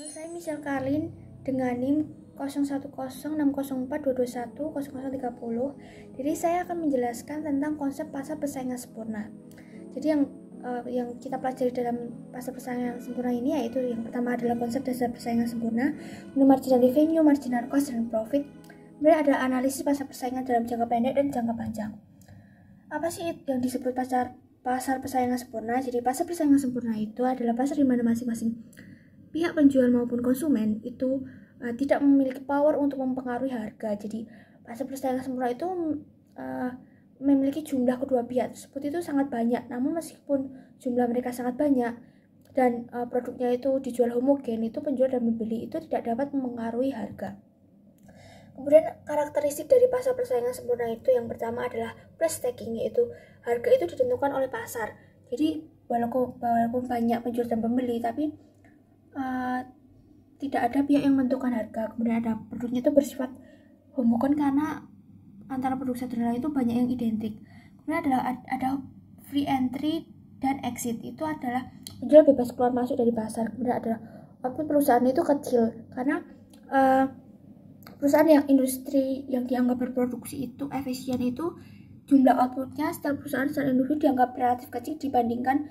Saya Michelle Karlin dengan NIM 01060422100030. Jadi saya akan menjelaskan tentang konsep pasar persaingan sempurna. Jadi yang kita pelajari dalam pasar persaingan sempurna ini yaitu yang pertama adalah konsep dasar persaingan sempurna, marginal revenue, marginal cost, dan profit. Kemudian ada analisis pasar persaingan dalam jangka pendek dan jangka panjang. Apa sih yang disebut pasar persaingan sempurna? Jadi pasar persaingan sempurna itu adalah pasar di mana masing-masing pihak penjual maupun konsumen itu tidak memiliki power untuk mempengaruhi harga. Jadi pasar persaingan sempurna itu memiliki jumlah kedua pihak tersebut itu sangat banyak. Namun meskipun jumlah mereka sangat banyak dan produknya itu dijual homogen, itu penjual dan pembeli itu tidak dapat mempengaruhi harga. Kemudian karakteristik dari pasar persaingan sempurna itu yang pertama adalah price taking, yaitu harga itu ditentukan oleh pasar. Jadi walaupun banyak penjual dan pembeli, tapi tidak ada pihak yang menentukan harga. Kemudian ada produknya itu bersifat homogen karena antara produk satu dan lain itu banyak yang identik. Kemudian ada free entry dan exit, itu adalah penjual bebas keluar masuk dari pasar. Kemudian ada output perusahaan itu kecil karena perusahaan yang industri yang dianggap berproduksi itu efisien itu jumlah outputnya setiap perusahaan secara individu dianggap relatif kecil dibandingkan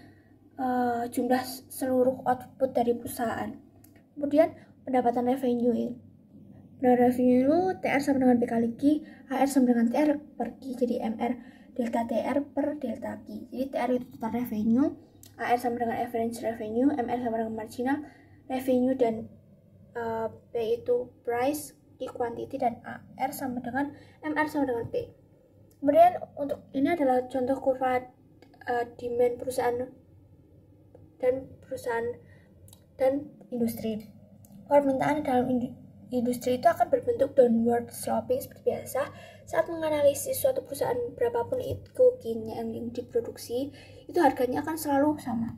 jumlah seluruh output dari perusahaan. Kemudian pendapatan revenue TR sama dengan P kali Q, HR sama dengan TR per Q, jadi MR delta TR per delta Q. Jadi TR itu total revenue, HR sama dengan average revenue, MR sama dengan marginal revenue, dan P itu price, Q quantity, dan AR sama dengan MR sama dengan P. Kemudian untuk ini adalah contoh kurva demand perusahaan dan industri. Permintaan dalam industri itu akan berbentuk downward sloping seperti biasa. Saat menganalisis suatu perusahaan berapapun itu yang diproduksi, itu harganya akan selalu sama.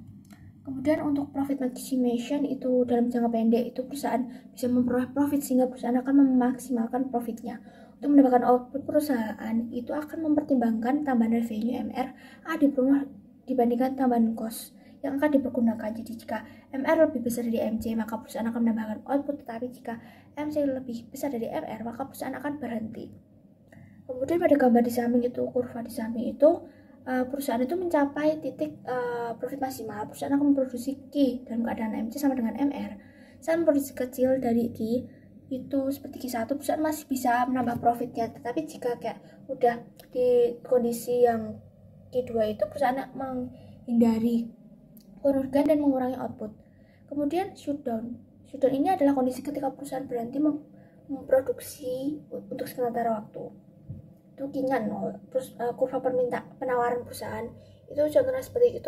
Kemudian untuk profit maximization itu dalam jangka pendek itu perusahaan bisa memperoleh profit sehingga perusahaan akan memaksimalkan profitnya. Untuk mendapatkan output perusahaan itu akan mempertimbangkan tambahan revenue MR dibandingkan tambahan cost yang akan dipergunakan. Jadi jika MR lebih besar dari MC, maka perusahaan akan menambahkan output, tetapi jika MC lebih besar dari MR, maka perusahaan akan berhenti. Kemudian pada gambar di samping itu, kurva di samping itu, perusahaan itu mencapai titik profit maksimal. Perusahaan akan memproduksi Q dalam keadaan MC sama dengan MR. Saat memproduksi kecil dari Q itu seperti Q1, perusahaan masih bisa menambah profitnya. Tetapi jika kayak udah di kondisi yang Q2 itu, perusahaan menghindari kerugian dan mengurangi output. Kemudian shutdown ini adalah kondisi ketika perusahaan berhenti memproduksi untuk sementara waktu. Itu Q-nya 0. Terus kurva penawaran perusahaan itu contohnya seperti itu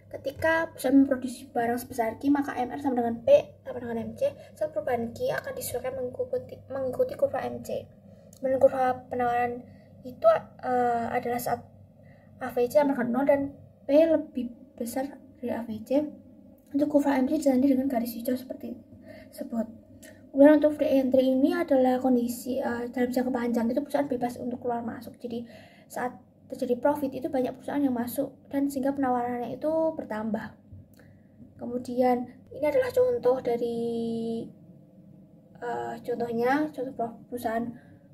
ketika perusahaan memproduksi barang sebesar Q, maka MR sama dengan P sama dengan MC. Saat perubahan Q akan disesuaikan mengikuti kurva MC. Dan kurva penawaran itu adalah saat AVC sama dengan 0 dan P lebih besar dari AVC. Untuk kurva MC ditandai dengan garis hijau seperti tersebut. Kemudian untuk free entry ini adalah kondisi dalam jangka panjang itu perusahaan bebas untuk keluar masuk. Jadi saat terjadi profit itu banyak perusahaan yang masuk dan sehingga penawarannya itu bertambah. Kemudian ini adalah contoh dari contoh perusahaan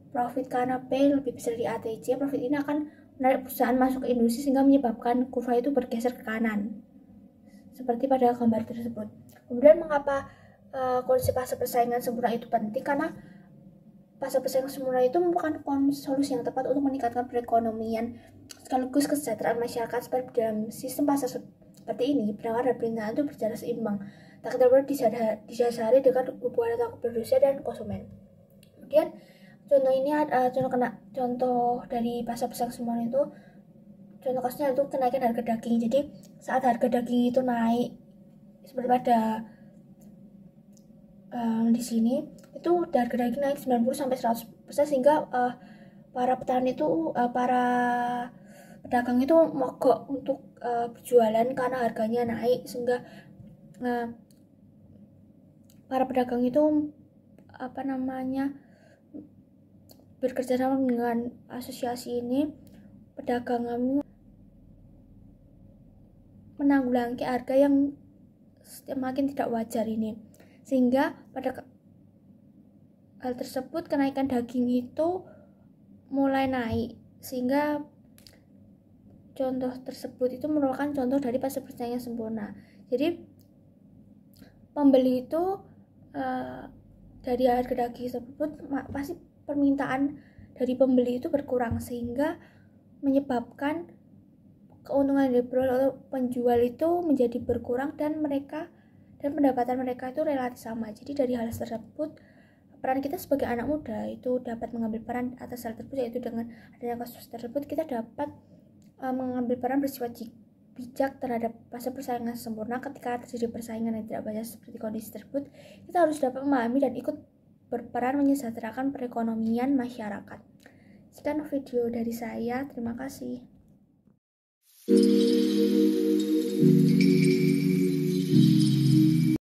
profit karena P lebih besar dari ATC. Profit ini akan menarik perusahaan masuk ke industri sehingga menyebabkan kurva itu bergeser ke kanan seperti pada gambar tersebut. Kemudian mengapa kondisi pasar persaingan sempurna itu penting? Karena pasar persaingan sempurna itu merupakan solusi yang tepat untuk meningkatkan perekonomian sekaligus kesejahteraan masyarakat. Sebab dalam sistem pasar seperti ini, penawaran dan permintaan itu berjalan seimbang, tak dapat didasari dengan hubungan antara produsen dan konsumen. Kemudian contoh ini contoh dari pasar persaingan sempurna itu, contoh kasusnya itu kenaikan harga daging. Jadi saat harga daging itu naik seperti pada di sini itu harga daging naik 90-100% sehingga para petani itu para pedagang itu mogok untuk berjualan karena harganya naik, sehingga para pedagang itu bekerja sama dengan asosiasi ini. Pedagang menanggulangi harga yang semakin tidak wajar ini. Sehingga pada hal tersebut kenaikan daging itu mulai naik, sehingga contoh tersebut itu merupakan contoh dari pasar persaingan sempurna. Jadi pembeli itu dari harga daging tersebut pasti permintaan dari pembeli itu berkurang, sehingga menyebabkan keuntungan dari penjual itu menjadi berkurang dan pendapatan mereka itu relatif sama. Jadi dari hal tersebut peran kita sebagai anak muda itu dapat mengambil peran atas hal tersebut, yaitu dengan adanya kasus tersebut kita dapat mengambil peran bersifat bijak terhadap pasar persaingan sempurna. Ketika terjadi persaingan yang tidak baik seperti kondisi tersebut, kita harus dapat memahami dan ikut berperan menyejahterakan perekonomian masyarakat. Sekian video dari saya, terima kasih.